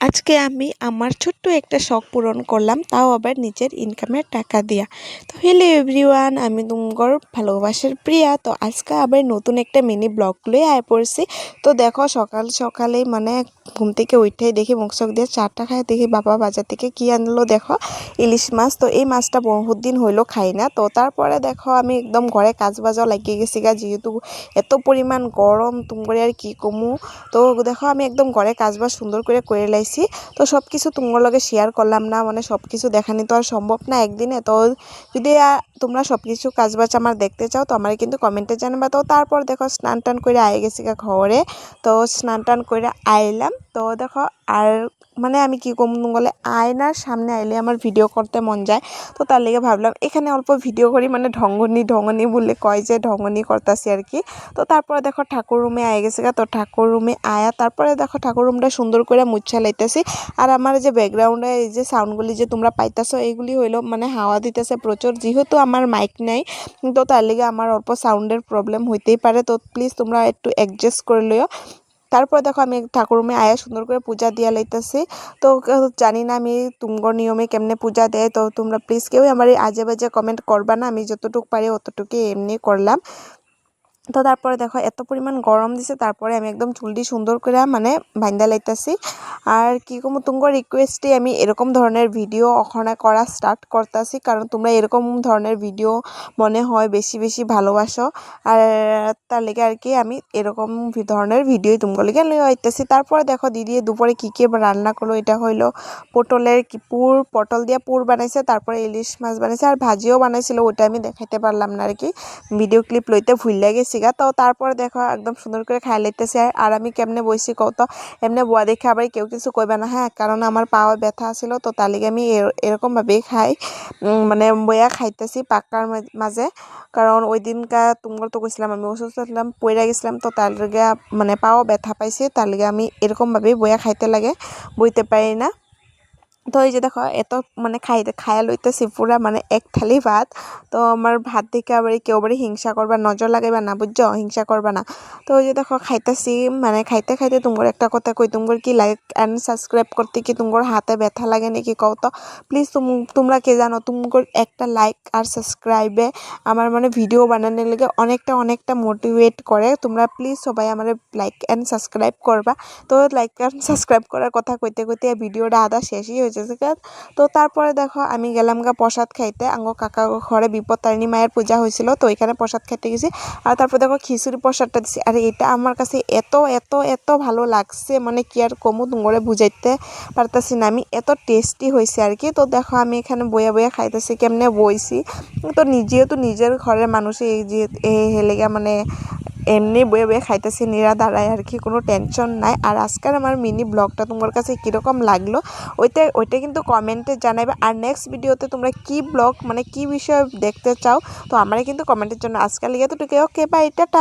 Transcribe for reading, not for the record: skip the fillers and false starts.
আজকে আমি আমার ছোট্ট একটা শখ পূরণ করলাম, তাও আবার নিজের ইনকামের টাকা দিয়া। তো হ্যালো এভরিওয়ান, আমি তুমগর ভালোবাসার প্রিয়া। তো আজকে আবার নতুন একটা মিনি ব্লগ লয়ে আয় পড়ছি। তো দেখো সকাল সকালেই মানে ঘুম থেকে উঠেই দেখি মুখ চোখ দিয়ে চাটা খাই, দেখি বাবা বাজার থেকে কি আনলো, দেখো ইলিশ মাছ। তো এই মাছটা বহুত দিন হইলো খাই না। তো তারপরে দেখো আমি একদম ঘরে কাজ বাজাও লাগিয়ে গেছি গা, যেহেতু এত পরিমাণ গরম তুমগরে আর কি কমু। তো দেখো আমি একদম ঘরে কাজবাজ সুন্দর করে লাইছি। তো সব কিছু তোমার লগে শেয়ার করলাম না, মানে সব কিছু দেখানি তো আর সম্ভব না একদিনে। তো যদি তোমরা সব কিছু কাজবাজ আমার দেখতে চাও তো আমার কিন্তু কমেন্টে জানাবা। তো তারপর দেখো স্নান টান করে আয়ে গেছি ঘরে। তো স্নান টান করে আইলাম। তো দেখো আর মানে আমি কি কম বলে, আয়নার সামনে আইলে আমার ভিডিও করতে মন যায়। তো তার লেগে ভাবলাম এখানে অল্প ভিডিও করি, মানে ঢঙ্গনি ঢঙ্গনি বলে কয় যে ঢঙ্গনি করতেছি আর কি। তো তারপরে দেখো ঠাকুর রুমে আয়ে গেছে তো ঠাকুর রুমে আয়া তারপরে দেখো ঠাকুর রুমটা সুন্দর করে মুছা লাইতেছি। আর আমার যে ব্যাকগ্রাউন্ডে এই যে সাউন্ডগুলি যে তোমরা পাইতেছো, এইগুলি হইলো মানে হাওয়া দিতেছে প্রচুর, যেহেতু আমার মাইক নাই। তো তার লেগে আমার অল্প সাউন্ডের প্রবলেম হইতেই পারে। তো প্লিজ তোমরা একটু অ্যাডজাস্ট করে লিও। তারপর দেখো আমি ঠাকুর রুমে আয়া সুন্দর করে পূজা দিয়া লাইতেছি। তো জানি না আমি তুমগর নিয়মে কেমনে পূজা দেয়। তো তোমরা প্লিজ কেউ আমার এই আজে বাজে কমেন্ট করবা না, আমি যতটুকু পারি অতটুকুই এমনি করলাম। তো তারপরে দেখো এত পরিমাণ গরম দিছে, তারপরে আমি একদম চুলটি সুন্দর করে মানে বাইন্দা লাইতাছি। আর কি কমু তুমগর রিকোয়েস্টে আমি এরকম ধরনের ভিডিও ওখানে করা স্টার্ট করতেছি, কারণ তোমরা এরকম ধরনের ভিডিও মনে হয় বেশি বেশি ভালোবাসো। আর তার লেগে আর কি আমি এরকম ধরনের ভিডিও তুমগর লেগে লইয়া আইতেছি। তারপরে দেখো দিদি দুপুরে কি রান্না করলো, এটা হইলো পটলের কি পুর, পটল দিয়ে পুর বানাইছে, তারপরে ইলিশ মাছ বানাইছে আর ভাজিও বানাইছিল, ওটা আমি দেখাইতে পারলাম না আর কি, ভিডিও ক্লিপ লইতে ভুইল্লা গেছি গা। তো তারপরে দেখো একদম সুন্দর করে খাই লাইতেছে। আর আমি কেমনে বইছি কও তো, এমনি বুয়া দেখে আবার কেউ কিছু কইবা না হ্যাঁ, কারণ আমার পাওয়া ব্যথা ছিল। তো তার লিগে আমি এরকম ভাবেই খাই, মানে বইয়া খাইতেছি পাক্কার মাঝে। কারণ ওই দিনকা তোমার তো কইছিলাম আমি অসুস্থ ছিলাম, পইরা গেছিলাম। তো তার লিগে মানে পাও ব্যথা পাইছি, তার লিগে আমি এরকম ভাবেই বইয়া খাইতে লাগে, বইতে পারি না। তো এই যে দেখো এত মানে খায়া লইতেছি পুরা মানে এক থালি ভাত। তো আমার ভাত দেখে আবার কেউ আবার হিংসা করবা, নজর লাগাইবা না, বুঝছো, হিংসা করবা না। তো ওই যে দেখো খাইতেছি, মানে খাইতে খাইতে তোমার একটা কথা কই, তোমার কি লাইক অ্যান্ড সাবস্ক্রাইব করতে কি তোমার হাতে ব্যথা লাগে নাকি কও তো। প্লিজ তোমরা কে জানো তোমার একটা লাইক আর সাবস্ক্রাইবে আমার মানে ভিডিও বানানোর লেগে অনেকটা অনেকটা মোটিভেট করে। তোমরা প্লিজ সবাই আমার লাইক অ্যান্ড সাবস্ক্রাইব করবা। তো লাইক অ্যান্ড সাবস্ক্রাইব করার কথা কইতে কইতে ভিডিওটা আধা শেষই হয়েছে। তো তারপরে দেখো আমি গেলাম গা প্রসাদ খাইতে, আঙ্গো কাকা ঘরে বিপত্তারিণী মায়ের পূজা হয়েছিল, তো ওইখানে প্রসাদ খাইতে গেছি। আর তারপর দেখো খিচুড়ি প্রসাদটা দিছি, আর এটা আমার কাছে এত এত এত ভালো লাগছে, মানে কি আর কমু তোমারে বুঝাইতে পারতাছি না, আমি এত টেস্টি হয়েছে আর কি। তো দেখো আমি এখানে বইয়া বইয়া খাইতেছি, কেমনে বইছি। তো যেহেতু নিজের ঘরের মানুষ এই যে হেলেগা মানে এমনি বয়ে বয়ে খাইতেছি নিরা দাঁড়ায় আর কি, কোনো টেনশন নাই। আর আজকের আমার মিনি ব্লগটা তোমার কাছে কীরকম লাগলো ওইটা কিন্তু কমেন্টে জানাবে। আর নেক্সট ভিডিওতে তোমরা কি ব্লগ মানে কি বিষয়ে দেখতে চাও তো আমারে কিন্তু কমেন্টের জন্য আজকাল লিগে তো ওকে বাই, টাটা।